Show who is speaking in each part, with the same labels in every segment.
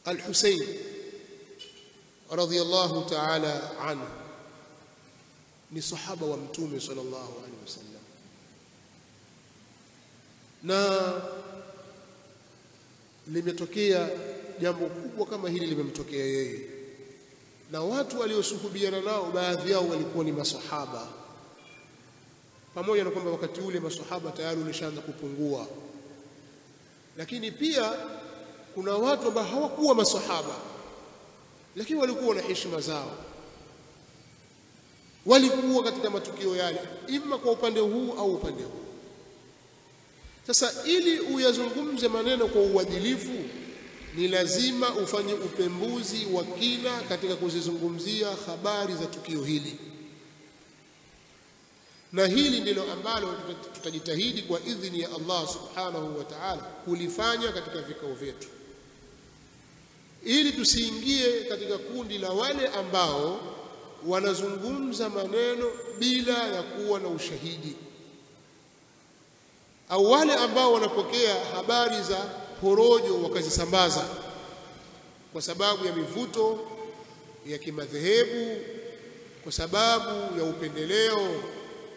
Speaker 1: Al-Husayn radhiyallahu ta'ala anhu ni sahaba wa Mtume sallallahu alaihi wasallam, na limetokea jambo kubwa kama hili limemtokea yeye, na watu waliosuhubiana nao baadhi yao walikuwa ni masahaba, pamoja na kwamba wakati ule masahaba tayari walishaanza kupungua. Lakini pia kuna watu ambao hawakuwa masahaba lakini walikuwa na heshima zao, walikuwa katika matukio yale, ima kwa upande huu au upande huu. Sasa ili uyazungumze maneno kwa uadilifu, ni lazima ufanye upembuzi wa kina katika kuzizungumzia habari za tukio hili, na hili ndilo ambalo tutajitahidi kwa idhini ya Allah subhanahu wa ta'ala kulifanya katika vikao vyetu, ili tusiingie katika kundi la wale ambao wanazungumza maneno bila ya kuwa na ushahidi, au wale ambao wanapokea habari za porojo wakazisambaza kwa sababu ya mivuto ya kimadhehebu, kwa sababu ya upendeleo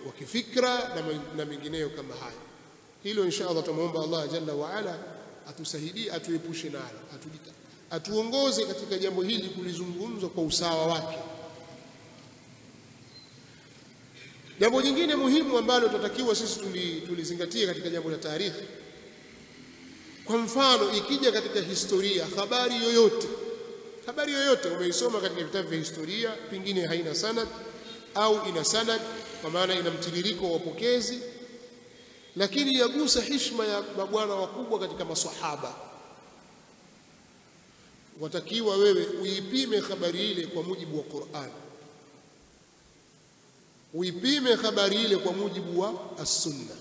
Speaker 1: wa kifikra na mengineyo kama haya. Hilo insha Allah tumuomba Allah jalla wa ala atusaidie, atuepushe nalo, atuongoze katika jambo hili kulizungumzwa kwa usawa wake. Jambo jingine muhimu ambalo tunatakiwa sisi tulizingatie katika jambo la taarikhi, kwa mfano ikija katika historia, habari yoyote umeisoma katika vitabu vya historia, pengine haina sanad au ina sanad kwa maana ina mtiririko wa wapokezi, lakini yagusa heshima ya mabwana wakubwa katika maswahaba, watakiwa wewe uipime habari ile kwa mujibu wa Qur'an, uipime habari ile kwa mujibu wa as-Sunnah.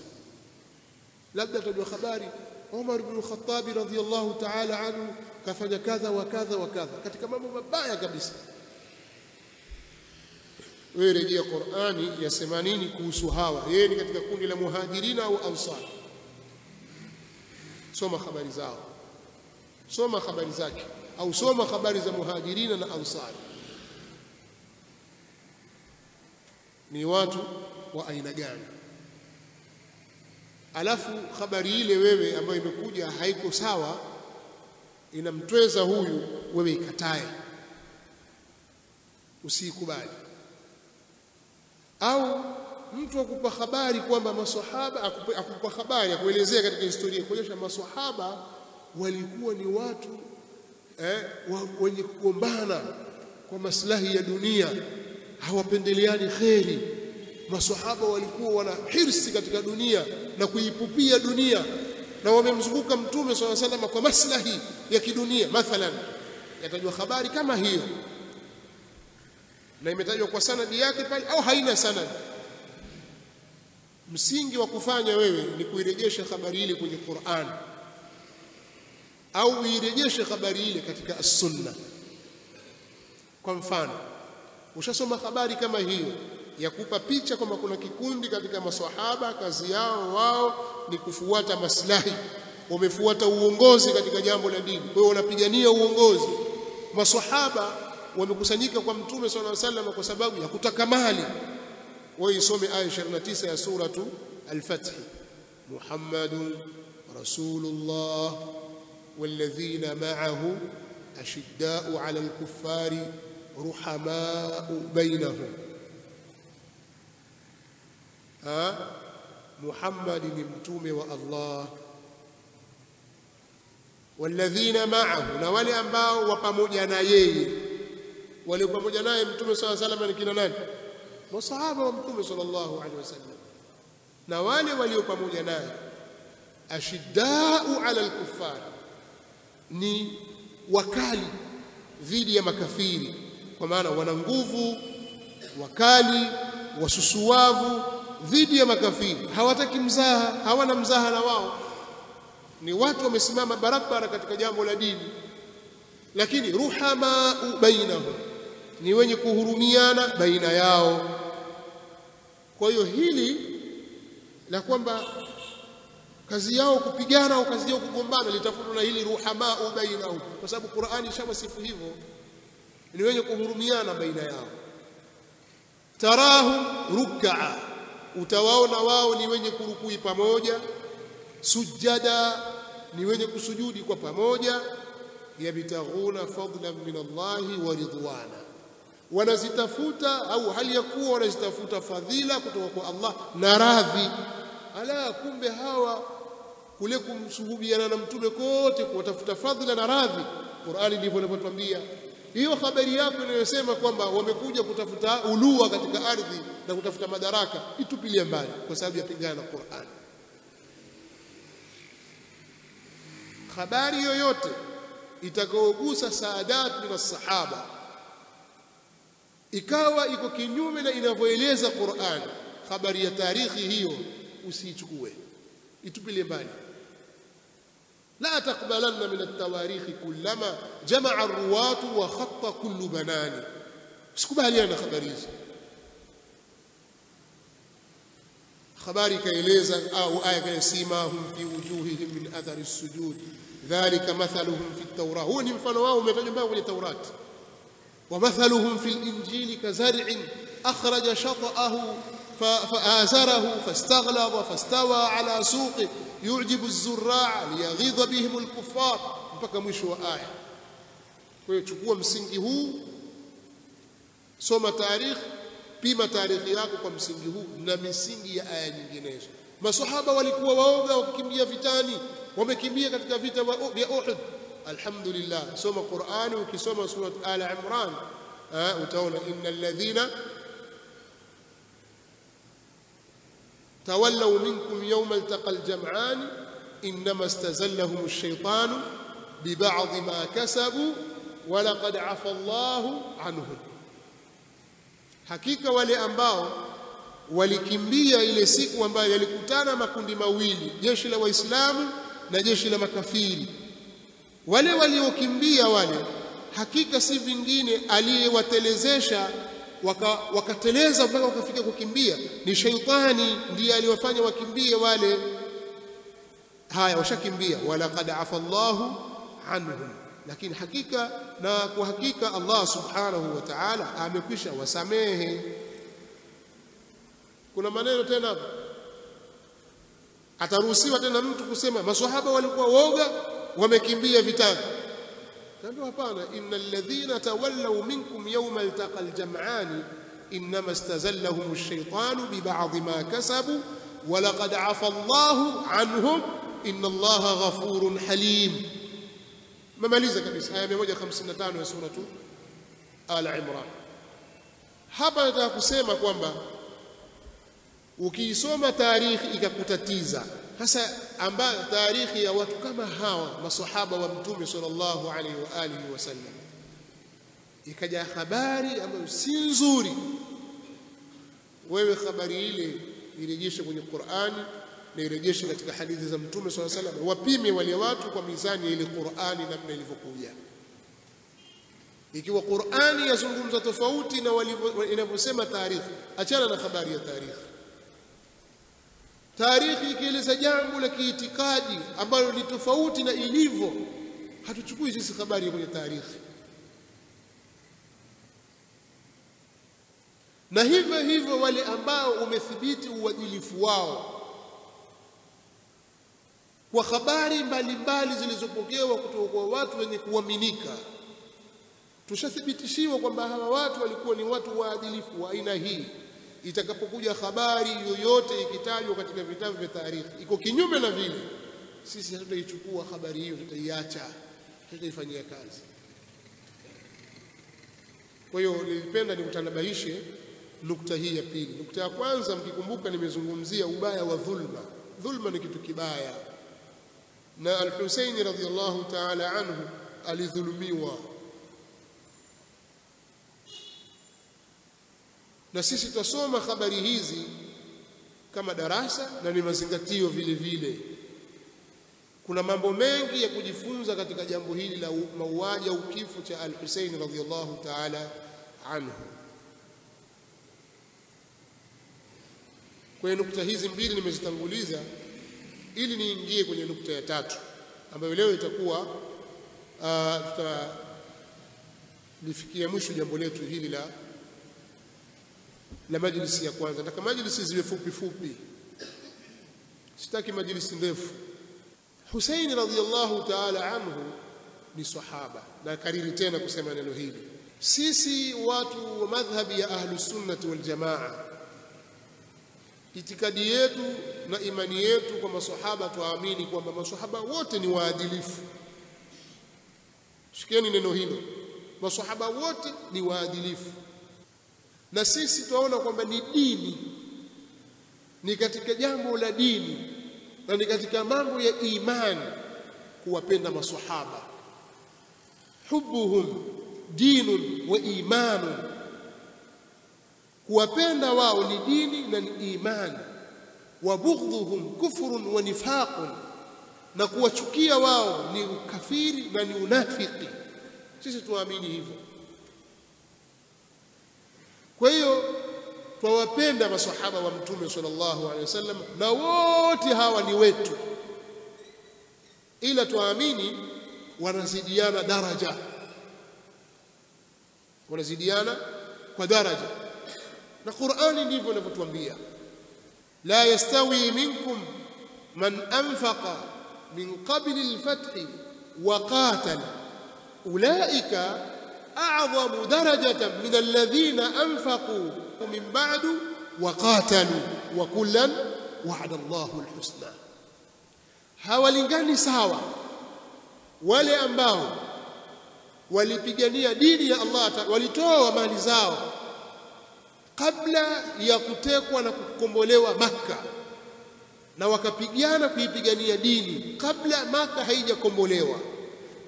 Speaker 1: Labda tajua habari Umar ibn al-Khattab radhiyallahu ta'ala anhu kafanya kadha wa kadha wa kadha katika mambo mabaya kabisa. Wewe rejea Qur'ani yasema nini kuhusu hawa, yeye ni katika kundi la muhajirina au ansar, soma habari zao, soma habari zake, au soma habari za muhajirina na ansar, ni watu wa aina gani. Alafu habari ile wewe ambayo imekuja haiko sawa, inamtweza huyu, wewe ikatae, usikubali. Au mtu akupa habari kwamba maswahaba, akupa habari akuelezea katika historia kuonyesha maswahaba walikuwa ni watu wenye kugombana kwa maslahi ya dunia, hawapendeleani kheri. Maswahaba walikuwa wana hirsi katika dunia na kuipupia dunia, na wamemzunguka Mtume swalla sallam kwa maslahi ya kidunia. Mathalan, yatajwa habari kama hiyo na imetajwa kwa sanadi yake pale au haina sanadi, msingi wa kufanya wewe ni kuirejesha habari ile kwenye Qur'an au uirejeshe habari ile katika as-Sunnah. Kwa mfano, ushasoma habari kama hiyo ya kupa picha kwamba kuna kikundi katika maswahaba kazi yao wao ni kufuata maslahi, wamefuata uongozi katika jambo la dini, kwa hiyo wanapigania uongozi. Maswahaba wamekusanyika kwa Mtume sallallahu alaihi wasallam kwa sababu ya kutaka mali. Wewe isome aya 29 ya suratu al-Fath, Muhammadun Rasulullah walladhina ma'ahu ashidda'u 'ala al-kuffari ruhama'u bainahum. Muhammad ni mtume wa Allah, walladhina ma'ahu, na wale ambao wa pamoja na yeye. Wale pamoja naye Mtume sallallahu alaihi wasallam ni kina nani? Masahaba wa Mtume sallallahu alaihi wasallam. Na wale walio pamoja naye ashidda'u 'ala al-kuffar, ni wakali dhidi ya makafiri, kwa maana wana nguvu, wakali, wasusuwavu dhidi ya makafiri, hawataki mzaha, hawana mzaha na wao, ni watu wamesimama barabara katika jambo la dini. Lakini ruhama bainahum, ni wenye kuhurumiana baina yao. Kwa hiyo hili la kwamba kazi yao kupigana au kazi yao kugombana, litafunwa na hili ruhamaa bainahum, kwa sababu Qur'ani ishawasifu hivyo, ni wenye kuhurumiana baina yao. Tarahum ruk'a, utawaona wao ni wenye kurukui pamoja, sujada, ni wenye kusujudi kwa pamoja, yabtaghuna fadlan min Allahi wa ridwana, wanazitafuta au hali ya kuwa wanazitafuta fadhila kutoka kwa Allah na radhi. Ala, kumbe hawa kule kumsuhubiana na mtume kote kuwatafuta fadhila na radhi, Qur'ani ndivyo inavyotuambia. Hiyo habari yako inayosema kwamba wamekuja kutafuta ulua katika ardhi na kutafuta madaraka, itupilie mbali, kwa sababu yapingana na Qur'ani. Habari yoyote itakayogusa saadat min as-sahaba ikawa iko kinyume na inavyoeleza Qur'an, habari ya tarikhi hiyo usiichukue, itupilie mbali. la taqbalanna min at-tawarikh kullama jamaa ar-ruwat wa khatta kullu banani, usikubaliane na habari hizo. habari kaeleza au aya kayasima hum fi wujuhihim min athari as-sujud dhalika mathaluhum fi at-taurah, huwa ni mfano wao umetajwa kwenye Taurati. ومثلهم في الإنجيل كزرع أخرج شطأه فآزره فاستغلظ فاستوى على سوقه يعجب الزراع ليغيظ بهم الكفار, mpaka mwisho wa aya. Kwa hiyo chukua msingi huu, soma tarikh, pima tarikhi yako kwa msingi huu na misingi ya aya nyinginezo. Masahaba walikuwa waoga wakikimbia vitani, wamekimbia katika vita vya Uhud. Alhamdulillah, soma Qur'ani, ukisoma surat Al-Imran utaona innal ladhina tawallaw minkum yawma altaqal jam'an inma istazallahum ash-shaytanu bi ba'd ma kasabu wa laqad 'afa Allahu 'anhum, hakika wale ambao walikimbia ile siku ambayo yalikutana makundi mawili, jeshi la Waislamu na jeshi la makafiri. Wale waliokimbia wale, hakika si vingine aliyewatelezesha wakateleza mpaka wakafika kukimbia ni shaitani, ndiye aliyowafanya wakimbie wale. Haya, washakimbia, walaqad afa Allahu anhum, lakini hakika na kwa hakika Allah subhanahu wa ta'ala amekwisha wasamehe. Kuna maneno tena, ataruhusiwa tena mtu kusema maswahaba walikuwa woga wamekimbia vitani? Ndio, hapana. innal ladhina tawallaw minkum yawma altaqal jam'an inma istazallahum ash-shaytanu bi ba'd ma kasabu wa laqad 'afa Allahu 'anhum inna Allaha ghafurun halim. Mamaliza kabisa aya 155 ya sura Al-Imran. Hapa nataka kusema kwamba ukiisoma tarikhi ikakutatiza, hasa ambayo tarikhi ya watu kama hawa masahaba wa Mtume sallallahu alaihi wa alihi wasallam, ikaja habari ambayo si nzuri, wewe habari ile irejeshe kwenye Qur'ani na irejeshe katika hadithi za Mtume sallallahu alaihi wasallam, wapime wale watu kwa mizani ile Qur'ani namna ilivyokuja. Ikiwa Qur'ani yazungumza tofauti na inavyosema tarikhi, achana na habari ya tarikhi. Tarikhi ikieleza jambo la kiitikadi ambalo ni tofauti na ilivyo, hatuchukui sisi habari kwenye tarikhi. Na hivyo hivyo wale ambao umethibiti uadilifu wao kwa habari mbalimbali zilizopokewa kutoka kwa watu wenye kuaminika, tushathibitishiwa kwamba hawa watu walikuwa ni watu waadilifu wa aina hii. Itakapokuja habari yoyote ikitajwa katika vitabu vya tarikhi iko kinyume na vile, sisi hatutaichukua habari hiyo, tutaiacha, tutaifanyia kazi. Kwa hiyo nilipenda nikutanabahishe nukta hii ya pili. Nukta ya kwanza, mkikumbuka, nimezungumzia ubaya wa dhulma. Dhulma ni kitu kibaya, na Al-Husaini radhiyallahu ta'ala anhu alidhulumiwa, na sisi tutasoma habari hizi kama darasa na ni mazingatio vile vile. Kuna mambo mengi ya kujifunza katika jambo hili la mauaji au kifo cha Al-Husaini radhiyallahu ta'ala anhu. Kwa nukta hizi mbili nimezitanguliza ili niingie kwenye nukta ya tatu ambayo leo itakuwa tutalifikia mwisho jambo letu hili la majlisi ya kwanza. Nataka majlisi ziwe fupi fupi, sitaki majlisi ndefu. Husaini radhiyallahu ta'ala anhu ni sahaba, na kariri tena kusema neno hili. Sisi watu wa madhhabi ya ahlus sunnah wal jamaa, itikadi yetu na imani yetu kwa maswahaba, tuamini kwamba maswahaba wote ni waadilifu. Shikeni neno hilo, maswahaba wote ni waadilifu. Na sisi tunaona kwamba ni dini, ni katika jambo la dini na ni katika mambo ya imani kuwapenda maswahaba. Hubbuhum dinun wa imanun, kuwapenda wao ni dini na ni imani. Wa bughdhuhum kufrun wa nifaqun, na kuwachukia wao ni ukafiri na ni unafiki. Sisi tuamini hivyo. Kwa hiyo twawapenda maswahaba wa Mtume sallallahu alaihi wasallam, na wote hawa ni wetu, ila tuamini wanazidiana daraja, wanazidiana kwa daraja. Na Qur'ani ndivyo inavyotuambia, la yastawi minkum man anfaqa min qabli al-fathi wa qatala ulaika a'zamu darajatan min alladhina anfaqu min ba'du wa qatalu wa kullan wa'ada Allahu al-husna. Hawalingani sawa wale ambao walipigania dini ya Allah, walitoa mali zao kabla ya kutekwa na kukombolewa Makka, na wakapigana kuipigania dini kabla Makka haijakombolewa.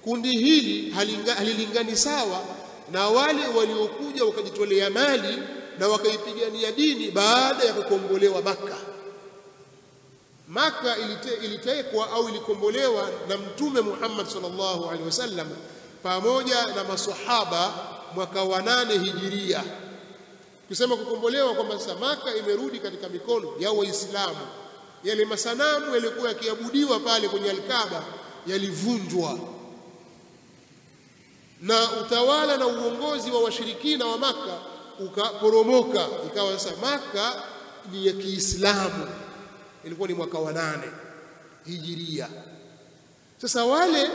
Speaker 1: Kundi hili halilingani sawa na wale waliokuja wakajitolea mali na wakaipigania dini baada ya kukombolewa Makka. Makka ilitekwa au ilikombolewa na Mtume Muhammad sallallahu alaihi wasallam pamoja na maswahaba mwaka wa 8 Hijiria. Kusema kukombolewa kwamba sasa Makka imerudi katika mikono ya Waislamu. Yale masanamu yalikuwa yakiabudiwa pale kwenye Al-Kaaba yalivunjwa, na utawala na uongozi wa washirikina wa Makka ukaporomoka, ikawa sasa Makka ni ya Kiislamu. Ilikuwa ni mwaka wa 8 Hijiria. Sasa wale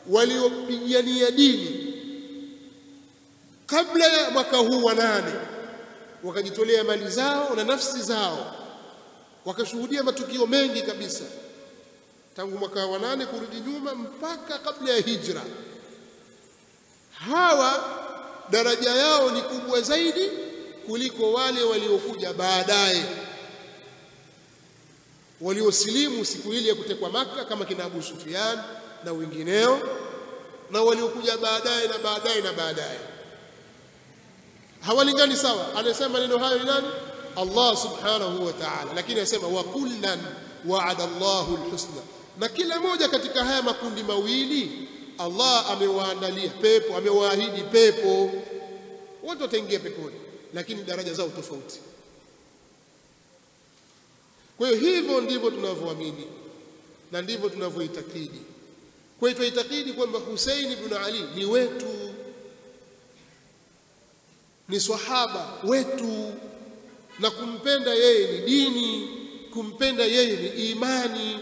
Speaker 1: waliopigania dini kabla ya mwaka huu wa 8 wakajitolea mali zao na nafsi zao, wakashuhudia matukio mengi kabisa tangu mwaka wa 8 kurudi nyuma mpaka kabla ya hijra. Hawa daraja yao ni kubwa zaidi kuliko wale waliokuja baadaye, waliosilimu siku ile ya kutekwa Makka kama kina Abu Sufyan na wengineo, na waliokuja baadaye na baadaye na baadaye. Hawalingani sawa. Anasema neno hayo ni nani? Allah subhanahu wa ta'ala. Lakini anasema wa kullan wa'ada Allahu al-husna, na kila moja katika haya makundi mawili Allah amewaandalia pepo, amewaahidi pepo. Wote wataingia peponi, lakini daraja zao tofauti. Kwa hiyo hivyo ndivyo tunavyoamini na ndivyo tunavyoitakidi. Kwa hiyo tunaitakidi kwamba Hussein ibn Ali ni wetu, ni swahaba wetu, na kumpenda yeye ni dini, kumpenda yeye ni imani,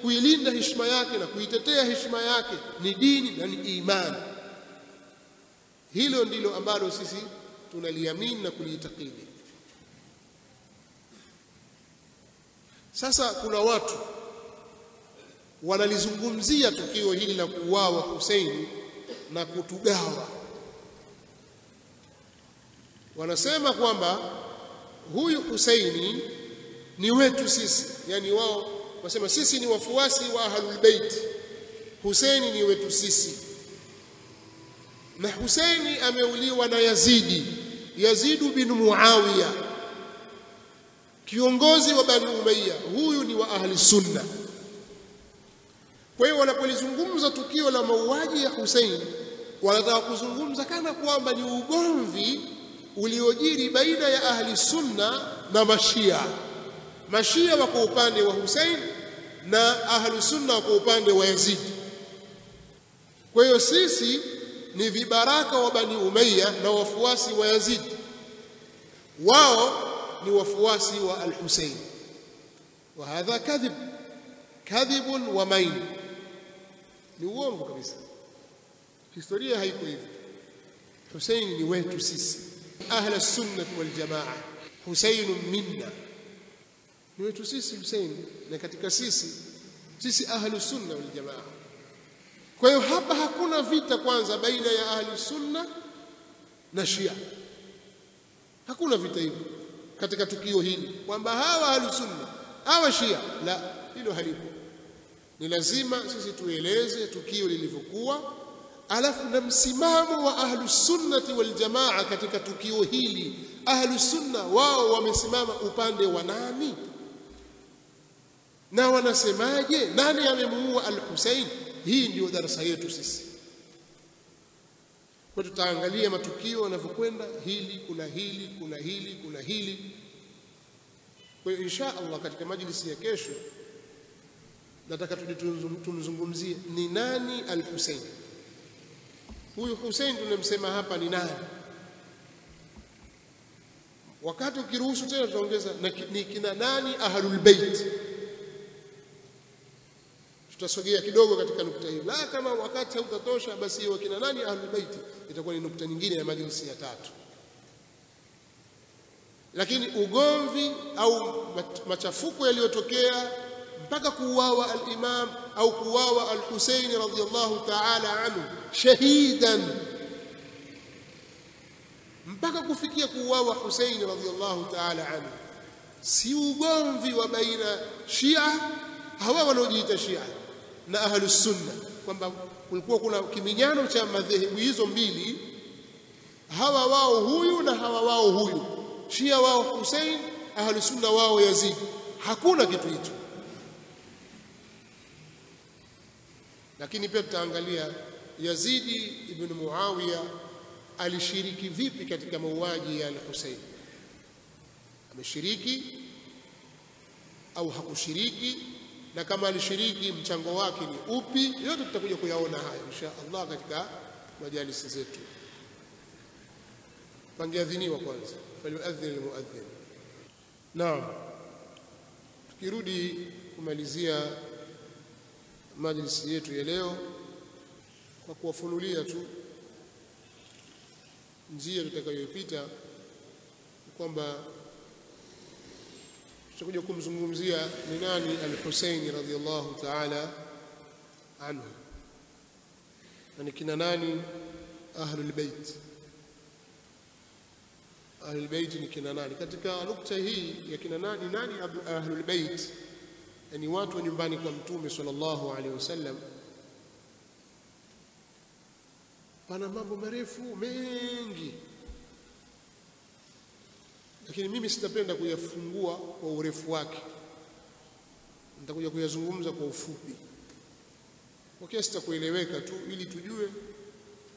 Speaker 1: kuilinda heshima yake na kuitetea heshima yake ni dini na ni imani. Hilo ndilo ambalo sisi tunaliamini na kuliitakidi. Sasa kuna watu wanalizungumzia tukio hili la kuuawa Hussein na kutugawa. Wanasema kwamba huyu Hussein ni wetu sisi, yani wao wasema sisi ni wafuasi wa Ahlul Bait, Hussein ni wetu sisi. Na Hussein ameuliwa na Yazid bin Muawiya, kiongozi wa Bani Umayya. Huyu ni wa ahli sunna. Kwa hiyo wanapolizungumza tukio la mauaji ya Hussein, wanataka kuzungumza kana kwamba ni ugomvi uliojiri baina ya ahli sunna na mashia. mashia wako upande wa Hussein na ahlu sunna wako upande wa Yazid. Kwa hiyo sisi ni vibaraka wa Bani Umayya na wafuasi wa Yazid, wao ni wafuasi wa al-Hussein. Wa hadha kadhibun wa main, ni uongo kabisa. Historia haiko hivyo. Hussein ni wetu sisi ahla sunnah wal jamaa, Hussein minna, ni wetu sisi Hussein, na katika sisi ahlu sunna wal jamaa. Kwa hiyo hapa hakuna vita kwanza baina ya ahlu sunna na Shia, hakuna vita hivyo katika tukio hili kwamba hawa ahlu sunna hawa Shia, la, hilo halipo. Ni lazima sisi tueleze tukio lilivyokuwa, alafu na msimamo wa ahlu sunnati wal jamaa katika tukio hili. Ahlu sunna wao wamesimama upande wa nani na wanasemaje, nani amemuua al-Hussein? Hii ndio darasa yetu sisi. Kwa tutaangalia matukio yanavyokwenda, hili kuna hili kuna hili kuna hili. Kwa hiyo insha Allah katika majlisi ya kesho nataka tumzungumzie ni nani al-Hussein. Huyu Hussein tunamsema hapa ni nani? Wakati ukiruhusu tena tutaongeza ni kina nani ahlul bait. Tutasogea kidogo katika nukta hii. La, kama wakati hautatosha basi hiyo kina nani ahlul bait itakuwa ni nukta nyingine ya majlisi ya tatu. Lakini ugomvi au machafuko yaliyotokea mpaka kuuawa al-Imam au kuuawa al-Hussein radhiyallahu ta'ala anhu shahidan, mpaka kufikia kuuawa Hussein radhiyallahu ta'ala anhu, si ugomvi wa baina Shia hawa wanaojiita Shia na ahlus sunna, kwamba kulikuwa kuna kiminyano cha madhehebu hizo mbili, hawa wao huyu na hawa wao huyu, Shia wao Hussein, ahlus sunna wao Yazid. Hakuna kitu hicho. Lakini pia tutaangalia Yazidi ibn Muawiya alishiriki vipi katika mauaji ya al-Hussein. Ameshiriki au hakushiriki, na kama alishiriki mchango wake ni upi? Yote tutakuja kuyaona hayo insha Allah katika majalisi zetu. Pangeadhiniwa kwanza, falyuadhin almuadhin. Naam, tukirudi kumalizia majlisi yetu ya leo kwa kuwafunulia tu njia tutakayoipita, kwamba tutakuja kumzungumzia ni nani al-Hussein radhiyallahu ta'ala anhu, na kina nani ahlul bait. Ahlul bait ni kina nani? Katika nukta hii ya kina nani ahlul bait, yani watu wa nyumbani kwa Mtume sallallahu alaihi wasallam, pana mambo marefu mengi, lakini mimi sitapenda kuyafungua kwa urefu wake. Nitakuja kuyazungumza kwa ufupi kwa kiasi cha kueleweka tu, ili tujue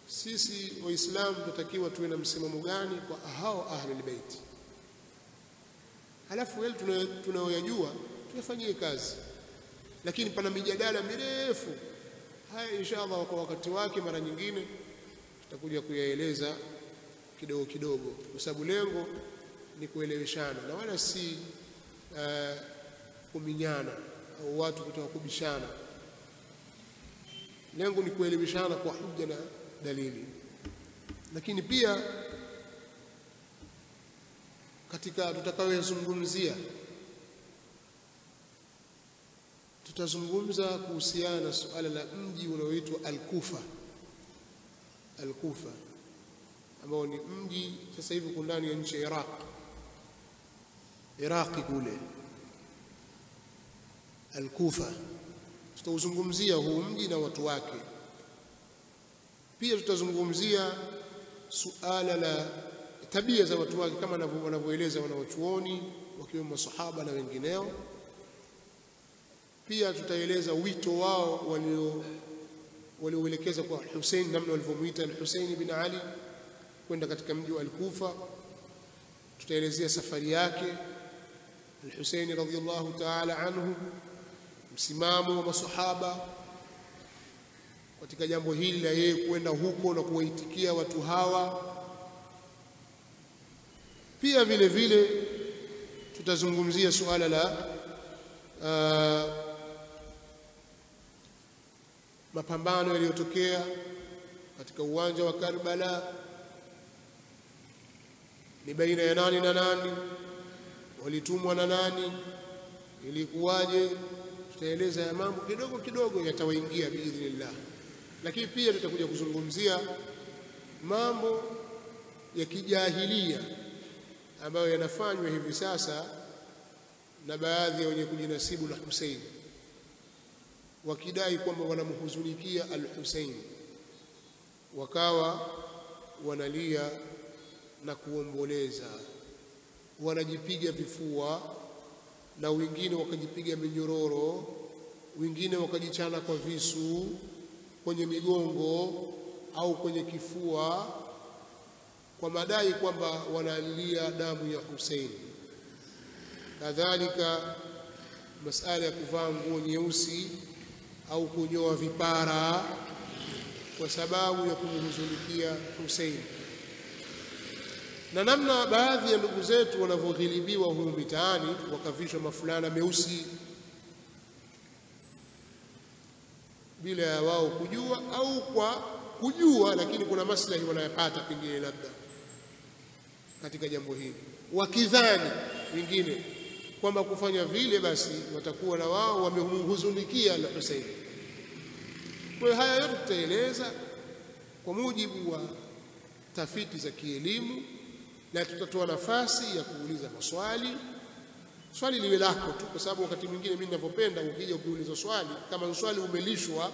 Speaker 1: sisi Waislamu tunatakiwa tuwe na msimamo gani kwa hao ahlul bait. Halafu wale tunayoyajua tuyafanyie kazi, lakini pana mijadala mirefu. Haya inshallah kwa wakati wake, mara nyingine tutakuja kuyaeleza kidogo kidogo, kwa sababu lengo ni kueleweshana na wala si kuminyana au watu kutaka kubishana. Lengo ni kueleweshana kwa hujja na dalili. Lakini pia katika tutakayozungumzia, tutazungumza kuhusiana na suala la mji unaoitwa Al-Kufa. Al-Kufa ambao ni mji sasa hivi uko ndani ya nchi ya Iraq kule. Al-Kufa tutauzungumzia huu mji na watu wake. Pia tutazungumzia suala la tabia za watu wake kama wanavyoeleza wanawachuoni wakiwemo masahaba na wengineo. Pia tutaeleza wito wao walioelekeza kwa Hussein, namna walivyomuita al-Hussein bin Ali kwenda katika mji wa Al-Kufa. Tutaelezea safari yake al-Husaini radhiyallahu ta'ala anhu, msimamo wa masahaba katika jambo hili la yeye kwenda huko na kuwaitikia watu hawa. Pia vile vile tutazungumzia suala la mapambano yaliyotokea katika uwanja wa Karbala, ni baina ya nani na nani, walitumwa na nani, ilikuwaje. Tutaeleza ya mambo kidogo kidogo yatawaingia biidhnillah, lakini pia tutakuja kuzungumzia mambo ya kijahilia ambayo yanafanywa hivi sasa na baadhi ya wenye kujinasibu na Hussein, wakidai kwamba wanamhuzunikia al-Hussein, wakawa wanalia na kuomboleza, wanajipiga vifua, na wengine wakajipiga minyororo, wengine wakajichana kwa visu kwenye migongo au kwenye kifua, kwa madai kwamba wanalia damu ya Hussein. Kadhalika masala ya kuvaa nguo nyeusi au kunyoa vipara kwa sababu ya kumhuzunikia Hussein, na namna baadhi ya ndugu zetu wanavyoghilibiwa humu mitaani wakavishwa mafulana meusi bila ya wao kujua au kwa kujua, lakini kuna maslahi wanayapata pengine labda katika jambo hili, wakidhani wengine kwamba kufanya vile basi watakuwa na wao wamehuzunikia al-Hussein. Kwa haya yote tutaeleza kwa mujibu wa tafiti za kielimu, na tutatoa nafasi ya kuuliza maswali. Swali liwe lako tu, kwa sababu wakati mwingine mimi ninavyopenda ukija ukiuliza swali, kama swali umelishwa,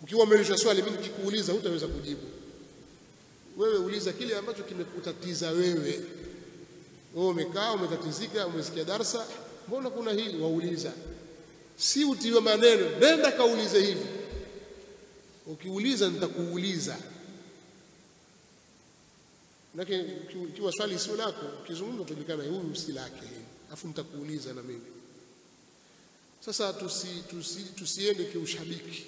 Speaker 1: ukiwa umelishwa swali, mimi nikikuuliza hutaweza kujibu. Wewe uliza kile ambacho kimekutatiza wewe. Wewe umekaa umetatizika, umesikia darasa, mbona kuna hili, wauliza. Si utiwe maneno, nenda kaulize hivi. Ukiuliza nitakuuliza. Lakini ikiwa swali sio lako, ukizungumza tujulikana huyu si lake, afu nitakuuliza na mimi. Sasa tusiende kiushabiki.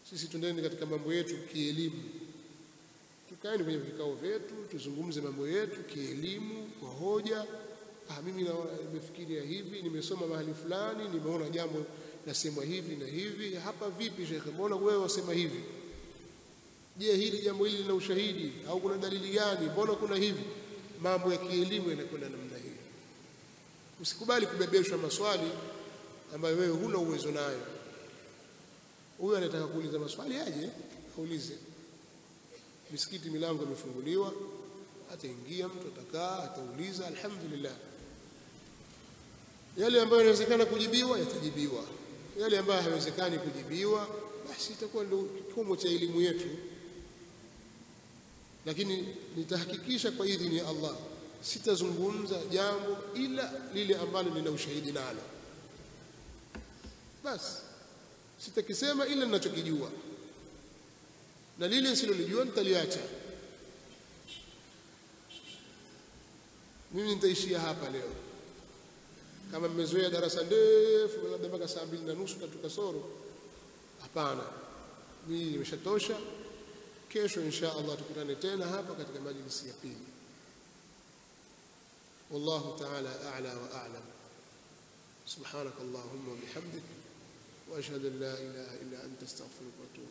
Speaker 1: Sisi tuendeni katika mambo yetu kielimu. Tukaeni kwenye vikao vyetu, tuzungumze mambo yetu kielimu, kwa hoja. Mimi nimefikiria hivi, nimesoma mahali fulani, nimeona jambo nasemwa hivi na hivi. Hapa vipi shekhe, mbona wewe wasema hivi? Je, hili jambo hili lina ushahidi au kuna dalili gani? Mbona kuna hivi? Mambo ya kielimu yanakwenda namna hiyo. Usikubali kubebeshwa maswali ambayo wewe huna uwezo nayo. Huyu anataka kuuliza maswali, aje aulize. Misikiti milango imefunguliwa, ataingia mtu, atakaa, atauliza, alhamdulillah. Yale ambayo yanawezekana kujibiwa yatajibiwa, yale ambayo hayawezekani kujibiwa basi itakuwa ndio kikomo cha elimu yetu. Lakini nitahakikisha kwa idhini ya Allah sitazungumza jambo ila lile ambalo nina ushahidi nalo. Basi sitakisema ila ninachokijua, na lile nisilolijua nitaliacha. Mimi nitaishia hapa leo. Kama mmezoea darasa ndefu labda mpaka saa 2:30 tatu kasoro, hapana, mimi nimeshatosha. Kesho insha Allah tukutane tena hapa katika majlisi ya pili. Wallahu ta'ala a'la wa a'lam. Subhanakallahumma wa bihamdik wa ashhadu an la ilaha illa anta astaghfiruka wa atubu